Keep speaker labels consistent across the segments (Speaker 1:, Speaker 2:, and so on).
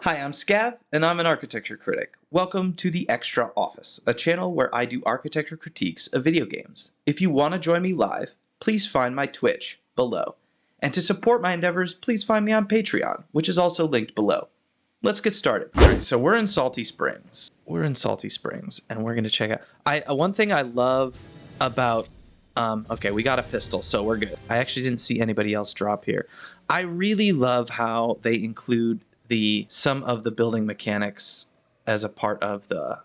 Speaker 1: Hi, I'm Scav, and I'm an architecture critic. Welcome to the Extra Office, a channel where I do architecture critiques of video games. If you want to join me live, please find my Twitch below. And to support my endeavors, please find me on Patreon, which is also linked below. Let's get started. All right, so we're in Salty Springs. And we're going to check out... One thing I love about... okay, we got a pistol, so we're good. I actually didn't see anybody else drop here. I really love how they include some of the building mechanics as a part of the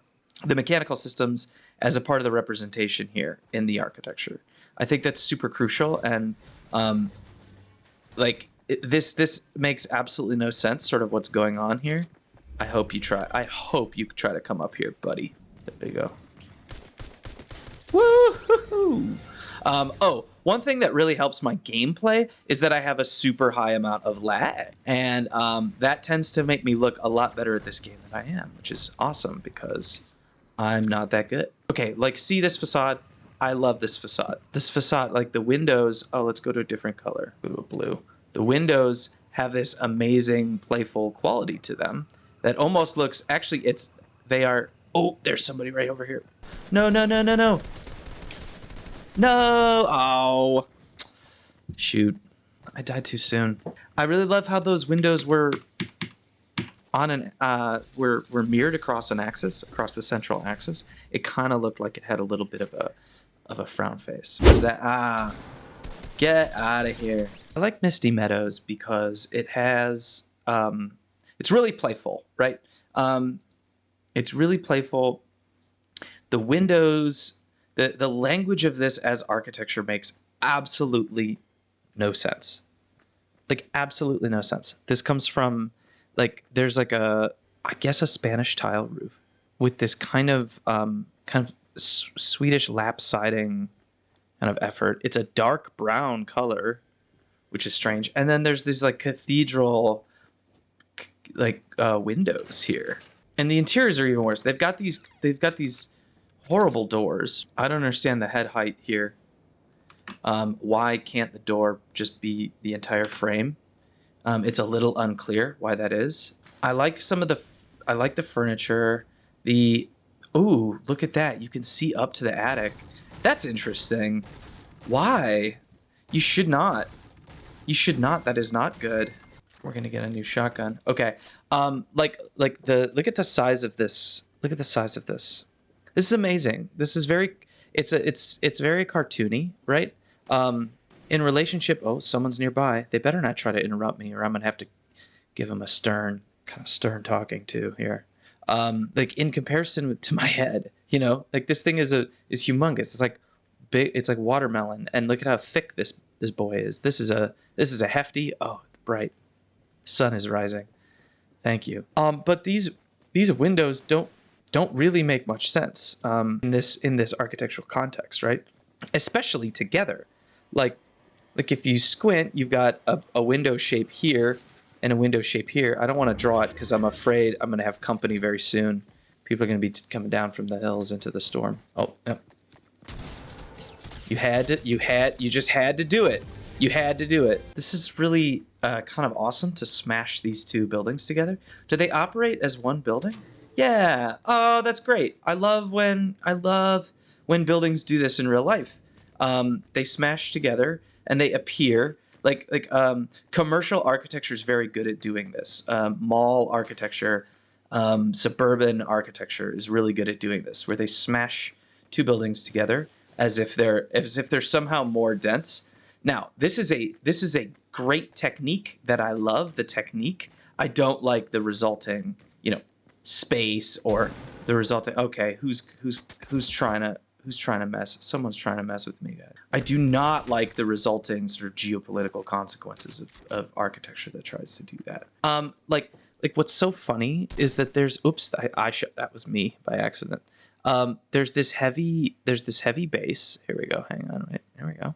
Speaker 1: mechanical systems as a part of the representation here in the architecture. I think that's super crucial, and this makes absolutely no sense, sort of what's going on here. I hope you try to come up here, buddy. There you go. Woo-hoo-hoo! Oh, one thing that really helps my gameplay is that I have a super high amount of lag, and that tends to make me look a lot better at this game than I am, which is awesome because I'm not that good. Okay, like, see this facade? I love this facade. This facade, like the windows, oh, let's go to a different color. Ooh, blue. The windows have this amazing playful quality to them that almost looks, actually, they are, oh, there's somebody right over here. No, no, no, no, no. No! Oh. Shoot. I died too soon. I really love how those windows were on were mirrored across an axis, across the central axis. It kind of looked like it had a little bit of a frown face. What is that? Ah. Get out of here. I like Misty Meadows because it has it's really playful, right? It's really playful. The windows, the language of this as architecture makes absolutely no sense. Like, absolutely no sense. This comes from, like, there's like I guess a Spanish tile roof with this kind of Swedish lap siding kind of effort. It's a dark brown color, which is strange. And then there's these like cathedral windows here. And the interiors are even worse. They've got these horrible doors. I don't understand the head height here. Why can't the door just be the entire frame? It's a little unclear why that is. I like the furniture. Ooh, look at that. You can see up to the attic. That's interesting. Why? You should not. You should not. That is not good. We're gonna get a new shotgun. Okay. Look at the size of this. Look at the size of this. This is amazing. This is it's very cartoony, right? In relationship, oh, someone's nearby. They better not try to interrupt me, or I'm gonna have to give them a stern talking to here. Like, in comparison to my head, like, this thing is humongous. It's like big. It's like watermelon, and look at how thick this boy is. This is a hefty. Oh, bright sun is rising. Thank you. But these windows don't really make much sense in this architectural context, right? Especially together. Like if you squint, you've got a window shape here and a window shape here. I don't want to draw it because I'm afraid I'm going to have company very soon. People are going to be coming down from the hills into the storm. Oh, yep. You just had to do it. You had to do it. This is really kind of awesome to smash these two buildings together. Do they operate as one building? Yeah. Oh, that's great. I love when buildings do this in real life. They smash together and they appear like commercial architecture is very good at doing this. Mall architecture, suburban architecture is really good at doing this, where they smash two buildings together as if they're somehow more dense. Now, this is a great technique that I love. The technique. I don't like the resulting, space or the resulting. Okay, who's trying to mess? Someone's trying to mess with me, guys. I do not like the resulting sort of geopolitical consequences of architecture that tries to do that. Like what's so funny is that there's that was me by accident. There's this heavy base. Here we go. Hang on, wait. Here we go.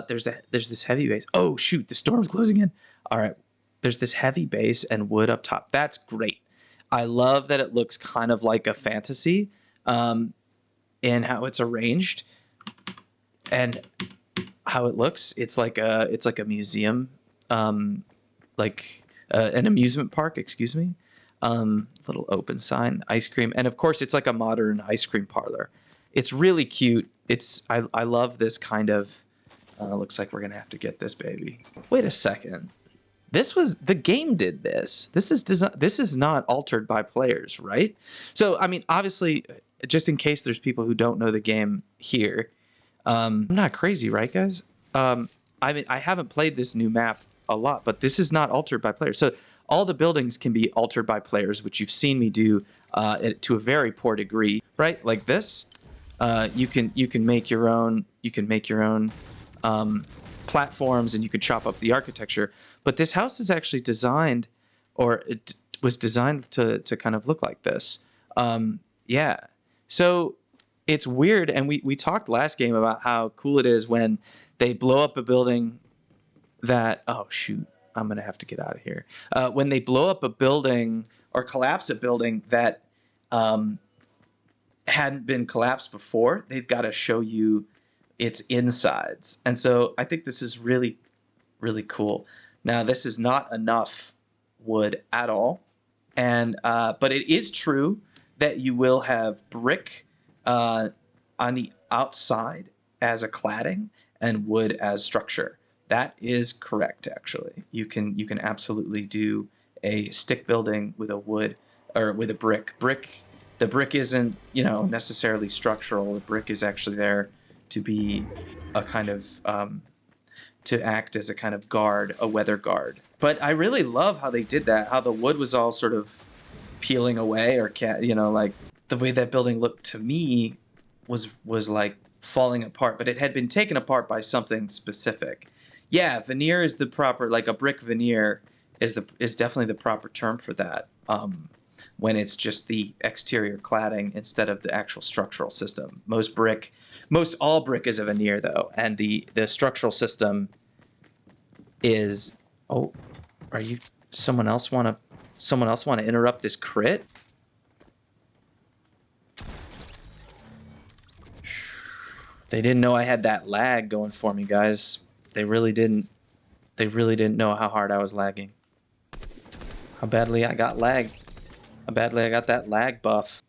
Speaker 1: There's this heavy base. Oh shoot, the storm's closing in. All right. There's this heavy base and wood up top. That's great. I love that it looks kind of like a fantasy in how it's arranged and how it looks. It's like a museum, like an amusement park, excuse me. Little open sign, ice cream, and of course it's like a modern ice cream parlor. It's really cute. I love this kind of. Looks like we're gonna have to get this baby. Wait a second. This was the game did this. This is not altered by players, right? So I mean, obviously, just in case there's people who don't know the game here, I'm not crazy, right, guys? I mean, I haven't played this new map a lot, but this is not altered by players. So all the buildings can be altered by players, which you've seen me do to a very poor degree, right? Like this, you can make your own. You can make your own platforms, and you can chop up the architecture. But this house is actually designed, or it was designed to kind of look like this. Yeah. So it's weird, and we talked last game about how cool it is when they blow up a building that, oh shoot, I'm gonna have to get out of here. When they blow up a building or collapse a building that hadn't been collapsed before, they've got to show you its insides. And so I think this is really, really cool. Now, this is not enough wood at all, and but it is true that you will have brick on the outside as a cladding and wood as structure. That is correct, actually. You can absolutely do a stick building with a wood or with a brick. The brick isn't, necessarily structural. The brick is actually there to be a kind of to act as a kind of guard, a weather guard. But I really love how they did that. How the wood was all sort of peeling away, or like the way that building looked to me was like falling apart, but it had been taken apart by something specific. Yeah, veneer is the proper, like a brick veneer is definitely the proper term for that. When it's just the exterior cladding instead of the actual structural system. Most all brick is a veneer though, and the structural system is. Oh, are you? Someone else want to interrupt this crit? They didn't know I had that lag going for me, guys. They really didn't. They really didn't know how hard I was lagging. How badly I got lag. How badly I got that lag buff.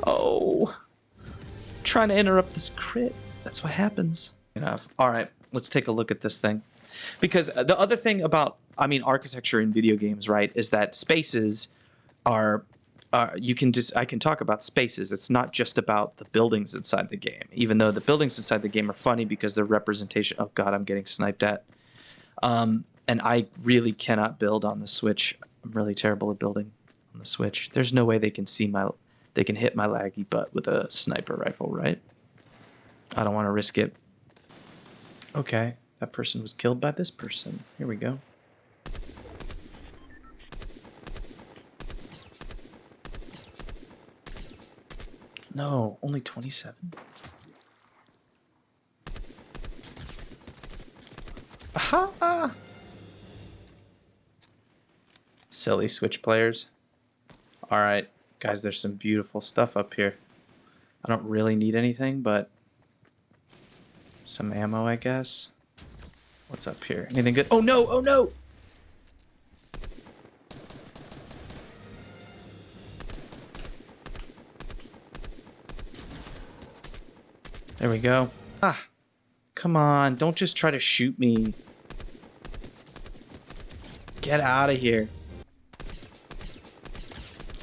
Speaker 1: Oh. Trying to interrupt this crit. That's what happens. Enough. All right, let's take a look at this thing. Because the other thing about, architecture in video games, right, is that spaces are I can talk about spaces. It's not just about the buildings inside the game, even though the buildings inside the game are funny because they're representation. Oh God, I'm getting sniped at. And I really cannot build on the Switch. I'm really terrible at building on the Switch. There's no way they can hit my laggy butt with a sniper rifle, right? I don't want to risk it. Okay, that person was killed by this person. Here we go. No, only 27. Aha! Silly Switch players. Alright, guys, there's some beautiful stuff up here. I don't really need anything, but some ammo, I guess. What's up here? Anything good? Oh no! Oh no! There we go. Ah, come on. Don't just try to shoot me. Get out of here.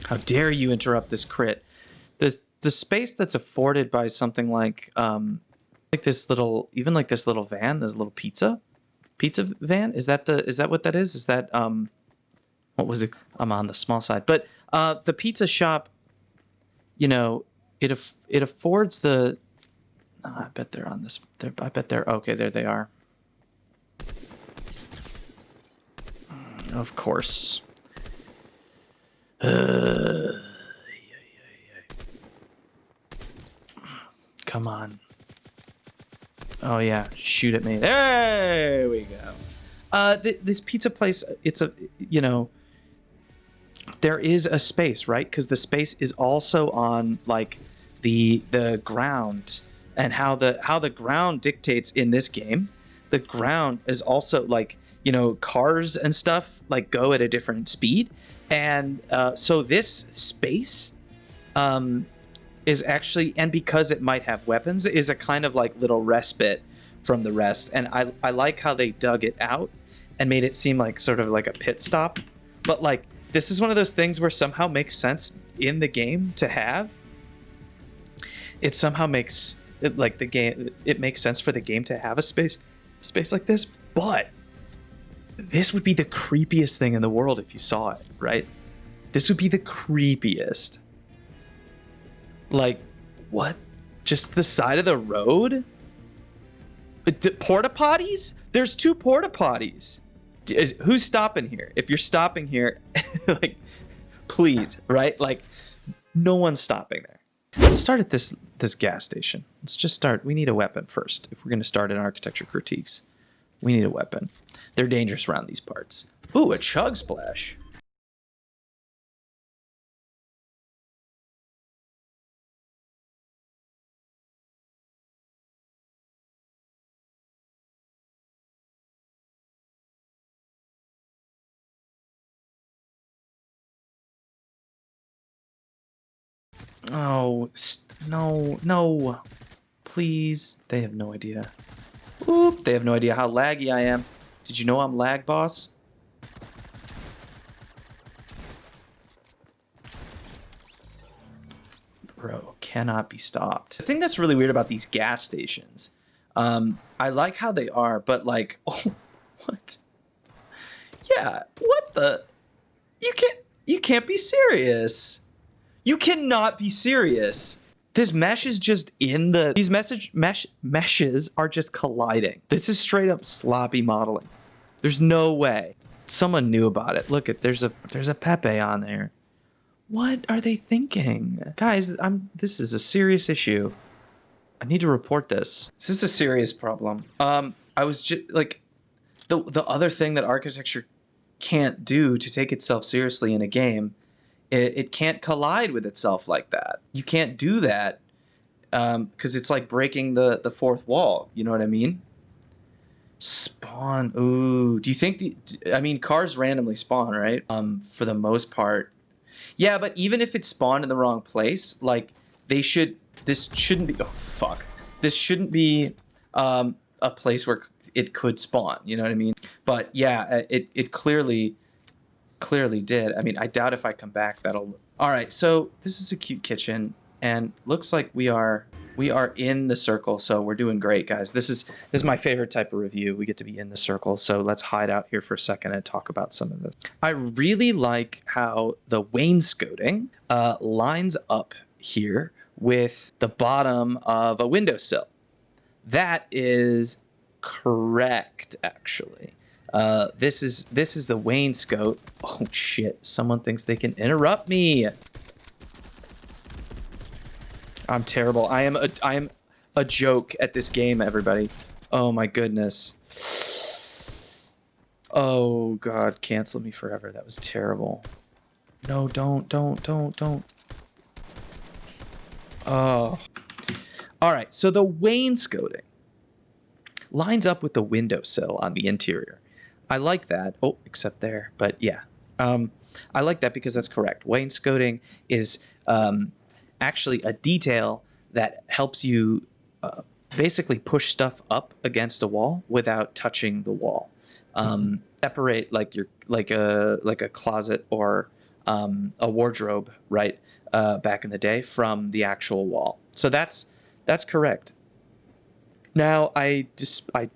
Speaker 1: How dare you interrupt this crit. The space that's afforded by something like this little van, this little pizza van, is that what that is? Is that what was it? I'm on the small side. But the pizza shop, it affords the I bet they're on this. I bet they're okay. There they are. Of course. Come on. Oh yeah, shoot at me. There we go. This pizza place. It's a there is a space, right? Because the space is also on like the ground. and how the ground dictates in this game. The ground is also like, you know, cars and stuff like go at a different speed, and so this space is actually, and because it might have weapons, is a kind of like little respite from the rest. And I like how they dug it out and made it seem like sort of like a pit stop. But like, this is one of those things where somehow makes sense in the game to have. It somehow makes it like the game, it makes sense for the game to have a space like this. But this would be the creepiest thing in the world if you saw it, right? This would be the creepiest. Like, what? Just the side of the road? The porta potties? There's 2 porta potties. Who's stopping here? If you're stopping here, like, please, right? Like, no one's stopping there. Let's start at this gas station. Let's just start. We need a weapon first. If we're going to start in architecture critiques, we need a weapon. They're dangerous around these parts. Ooh, a chug splash. Oh, no. Please. They have no idea. Oop, they have no idea how laggy I am. Did you know I'm lag boss? Bro, cannot be stopped. The thing that's really weird about these gas stations, I like how they are, but like, oh, what? Yeah, what the? You can't be serious. You cannot be serious. This mesh is just in the... These meshes are just colliding. This is straight up sloppy modeling. There's no way. Someone knew about it. Look, there's a Pepe on there. What are they thinking? Guys, this is a serious issue. I need to report this. This is a serious problem. I was just like, the other thing that architecture can't do to take itself seriously in a game, it can't collide with itself like that. You can't do that because it's like breaking the 4th wall. You know what I mean? Spawn. Ooh. Do you think I mean, cars randomly spawn, right? For the most part. Yeah, but even if it's spawned in the wrong place, like this shouldn't be. Oh fuck. This shouldn't be a place where it could spawn. You know what I mean? But yeah, it clearly did. I mean, I doubt if I come back that'll... All right, so this is a cute kitchen, and looks like we are in the circle, so we're doing great, guys. This is my favorite type of review. We get to be in the circle, so let's hide out here for a second and talk about some of this. I really like how the wainscoting lines up here with the bottom of a windowsill. That is correct, actually. This is the wainscot. Oh shit! Someone thinks they can interrupt me. I'm terrible. I am a joke at this game, everybody. Oh my goodness. Oh god, cancel me forever. That was terrible. No, don't. Oh. All right. So the wainscoting lines up with the windowsill on the interior. I like that. Oh, except there. But yeah, I like that because that's correct. Wainscoting is actually a detail that helps you basically push stuff up against a wall without touching the wall. Separate like a closet or a wardrobe, right? Back in the day from the actual wall. So that's correct. Now I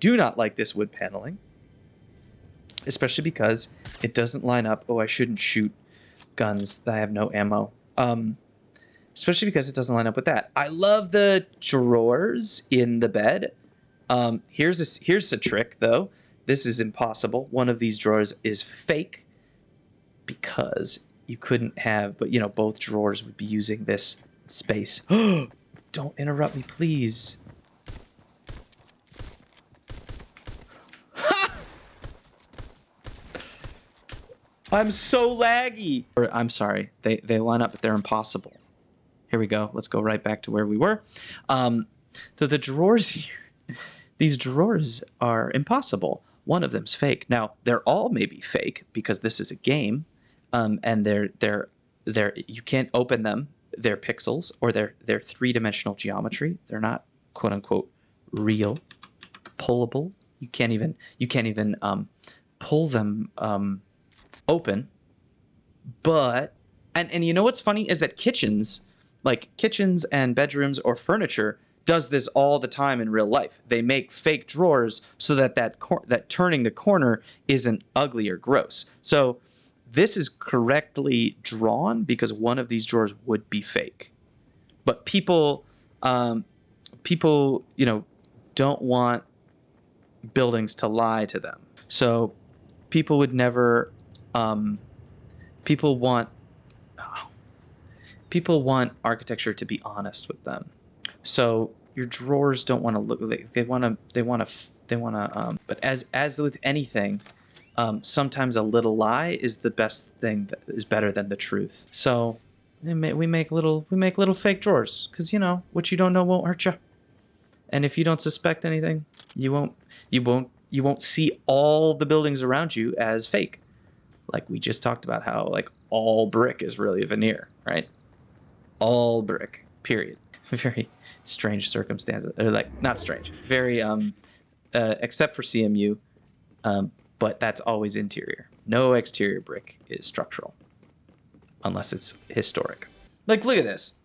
Speaker 1: do not like this wood paneling. Especially because it doesn't line up. Oh, I shouldn't shoot guns. I have no ammo. Especially because it doesn't line up with that. I love the drawers in the bed. Here's a trick, though. This is impossible. One of these drawers is fake because you couldn't have, but you know, both drawers would be using this space. Don't interrupt me, please. I'm so laggy. Or, I'm sorry. They line up, but they're impossible. Here we go. Let's go right back to where we were. So the drawers here, these drawers are impossible. One of them's fake. Now they're all maybe fake because this is a game, and they're you can't open them. They're pixels or they're three-dimensional geometry. They're not quote unquote real, pullable. You can't even pull them open. But and you know what's funny is that kitchens and bedrooms or furniture does this all the time in real life. They make fake drawers so that turning the corner isn't ugly or gross. So this is correctly drawn because one of these drawers would be fake. But people don't want buildings to lie to them. So people would never people want architecture to be honest with them. So your drawers don't want to look like but as with anything, sometimes a little lie is the best thing, that is better than the truth. So we make little fake drawers because what you don't know won't hurt you. And if you don't suspect anything, you won't see all the buildings around you as fake. Like we just talked about how all brick is really a veneer, right? All brick, period. Very strange circumstances. Or not strange. Very except for CMU, but that's always interior. No exterior brick is structural unless it's historic. Look at this.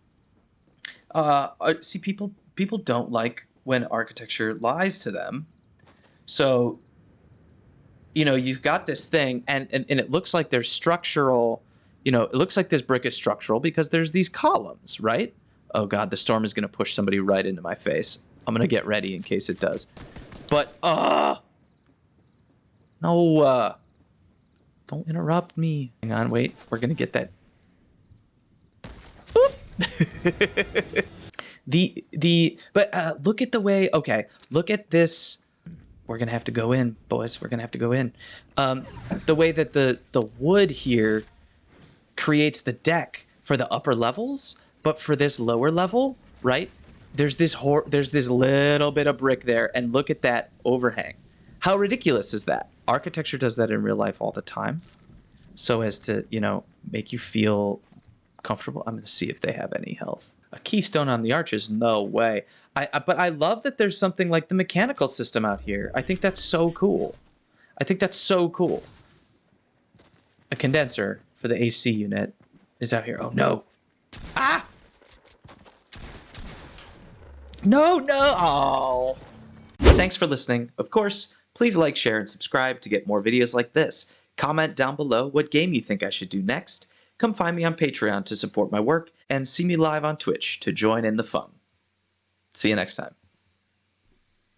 Speaker 1: See, people don't like when architecture lies to them. So you've got this thing and it looks like there's structural, it looks like this brick is structural because there's these columns, right? Oh God, the storm is going to push somebody right into my face. I'm going to get ready in case it does. But, no, don't interrupt me. Hang on, wait, we're going to get that. But look at the way, okay, look at this. We're going to have to go in, boys. We're going to have to go in. The way that the wood here creates the deck for the upper levels, but for this lower level, right? There's this little bit of brick there, and look at that overhang. How ridiculous is that? Architecture does that in real life all the time, so as to make you feel comfortable. I'm going to see if they have any health. A keystone on the arches? No way. But I love that there's something like the mechanical system out here. I think that's so cool. A condenser for the AC unit is out here. Oh no. Ah! No. Oh. Thanks for listening. Of course, please like, share, and subscribe to get more videos like this. Comment down below what game you think I should do next. Come find me on Patreon to support my work, and see me live on Twitch to join in the fun. See you next time.